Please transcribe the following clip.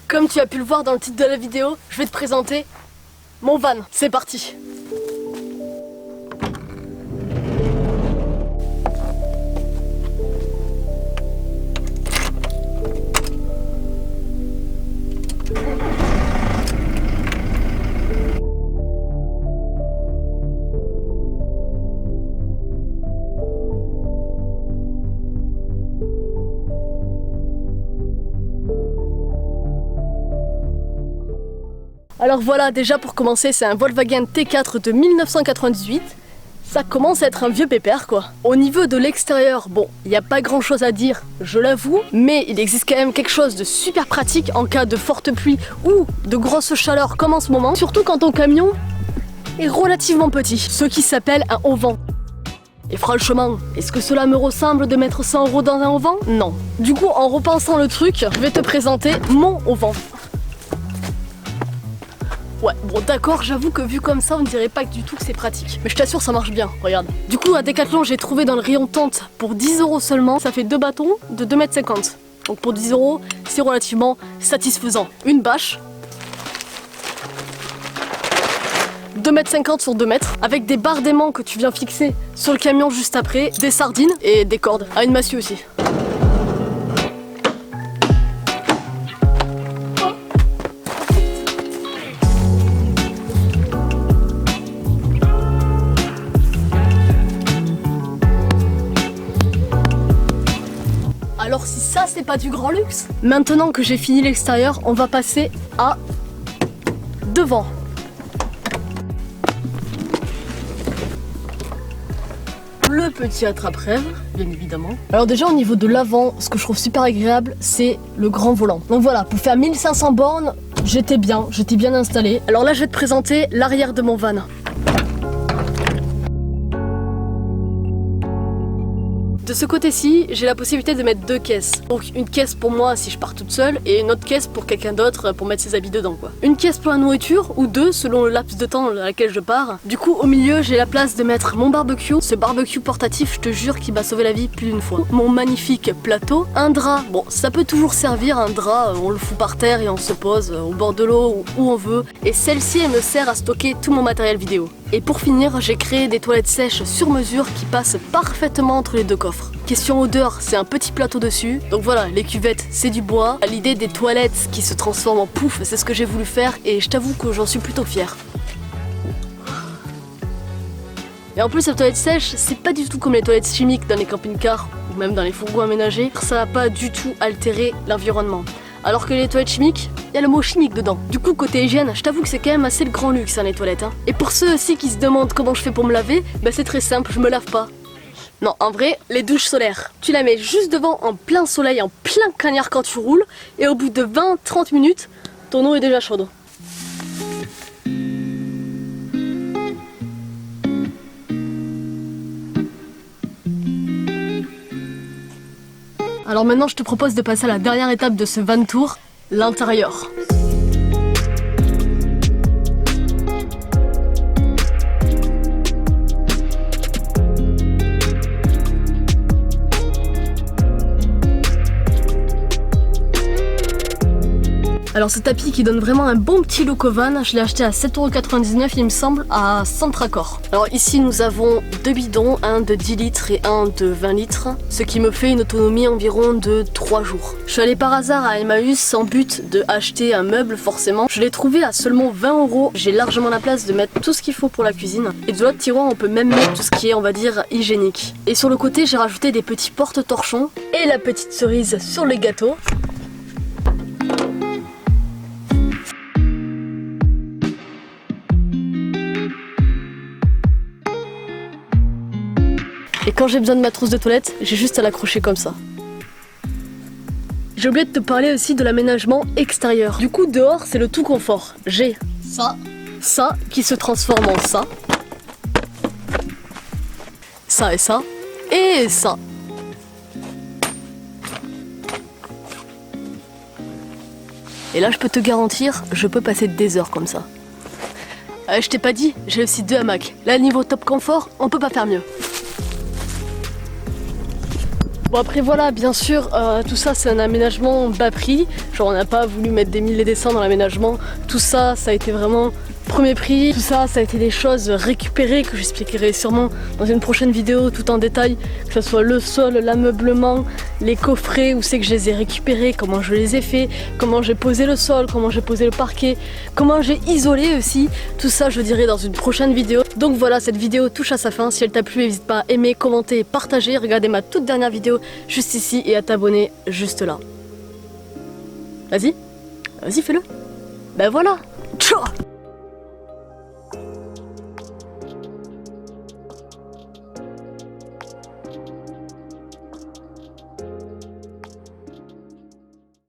Comme tu as pu le voir dans le titre de la vidéo, je vais te présenter mon van. C'est parti. Alors voilà, déjà pour commencer, c'est un Volkswagen T4 de 1998. Ça commence à être un vieux pépère quoi. Au niveau de l'extérieur, bon, il n'y a pas grand chose à dire, je l'avoue, mais il existe quand même quelque chose de super pratique en cas de forte pluie ou de grosse chaleur comme en ce moment, surtout quand ton camion est relativement petit, ce qui s'appelle un haut-vent. Et franchement, est-ce que cela me ressemble de mettre 100 € dans un haut-vent? Non. Du coup, en repensant le truc, je vais te présenter mon haut-vent. Ouais, bon d'accord, j'avoue que vu comme ça, on ne dirait pas du tout que c'est pratique. Mais je t'assure, ça marche bien, regarde. Du coup, à Decathlon, j'ai trouvé dans le rayon tente pour 10 € seulement. Ça fait 2 bâtons de 2,50 m. Donc pour 10 €, c'est relativement satisfaisant. Une bâche. 2,50 m sur 2 mètres, avec des barres d'aimant que tu viens fixer sur le camion juste après, des sardines et des cordes. Ah, une massue aussi. Alors si ça c'est pas du grand luxe, maintenant que j'ai fini l'extérieur, on va passer à devant. Le petit attrape-rêve, bien évidemment. Alors déjà au niveau de l'avant, ce que je trouve super agréable, c'est le grand volant. Donc voilà, pour faire 1500 bornes, j'étais bien installé. Alors là je vais te présenter l'arrière de mon van. De ce côté-ci, j'ai la possibilité de mettre 2 caisses. Donc une caisse pour moi si je pars toute seule et une autre caisse pour quelqu'un d'autre pour mettre ses habits dedans quoi. Une caisse pour la nourriture ou 2 selon le laps de temps dans lequel je pars. Du coup au milieu j'ai la place de mettre mon barbecue. Ce barbecue portatif, je te jure qu'il m'a sauvé la vie plus d'une fois. Mon magnifique plateau. Un drap, bon ça peut toujours servir un drap, on le fout par terre et on se pose au bord de l'eau ou où on veut. Et celle-ci elle me sert à stocker tout mon matériel vidéo. Et pour finir, j'ai créé des toilettes sèches sur mesure qui passent parfaitement entre les deux coffres. Question odeur, c'est un petit plateau dessus. Donc voilà, les cuvettes, c'est du bois. L'idée des toilettes qui se transforment en pouf, c'est ce que j'ai voulu faire et je t'avoue que j'en suis plutôt fière. Et en plus, la toilette sèche, c'est pas du tout comme les toilettes chimiques dans les camping-cars ou même dans les fourgons aménagés. Ça va pas du tout altérer l'environnement. Alors que les toilettes chimiques, il y a le mot chimique dedans. Du coup, côté hygiène, je t'avoue que c'est quand même assez le grand luxe hein, les toilettes. Hein. Et pour ceux aussi qui se demandent comment je fais pour me laver, bah c'est très simple, je me lave pas. Non, en vrai, les douches solaires, tu la mets juste devant en plein soleil, en plein cagnard quand tu roules, et au bout de 20-30 minutes, ton eau est déjà chaude. Alors maintenant, je te propose de passer à la dernière étape de ce van tour, l'intérieur. Alors ce tapis qui donne vraiment un bon petit look au van, je l'ai acheté à 7,99 € il me semble à Centracor. Alors ici nous avons 2 bidons, un de 10 litres et un de 20 litres, ce qui me fait une autonomie environ de 3 jours. Je suis allée par hasard à Emmaüs sans but de acheter un meuble forcément. Je l'ai trouvé à seulement 20 €, j'ai largement la place de mettre tout ce qu'il faut pour la cuisine. Et de l'autre tiroir on peut même mettre tout ce qui est on va dire hygiénique. Et sur le côté j'ai rajouté des petits porte-torchons et la petite cerise sur les gâteaux. Et quand j'ai besoin de ma trousse de toilette, j'ai juste à l'accrocher comme ça. J'ai oublié de te parler aussi de l'aménagement extérieur. Du coup, dehors, c'est le tout confort. J'ai ça qui se transforme en ça et ça, et ça. Et là, je peux te garantir, je peux passer des heures comme ça. Je t'ai pas dit, j'ai aussi 2 hamacs. Là, niveau top confort, on peut pas faire mieux. Bon après voilà, bien sûr, tout ça c'est un aménagement bas prix, genre on n'a pas voulu mettre des mille et des cents dans l'aménagement, tout ça, ça a été vraiment premier prix, tout ça, ça a été des choses récupérées que j'expliquerai sûrement dans une prochaine vidéo tout en détail, que ce soit le sol, l'ameublement, les coffrets, où c'est que je les ai récupérés, comment je les ai fait, comment j'ai posé le sol, comment j'ai posé le parquet, comment j'ai isolé aussi, tout ça je dirai dans une prochaine vidéo. Donc voilà, cette vidéo touche à sa fin, si elle t'a plu n'hésite pas à aimer, commenter, partager, regarder ma toute dernière vidéo juste ici et à t'abonner juste là. Vas-y, vas-y fais-le. Ben voilà, ciao.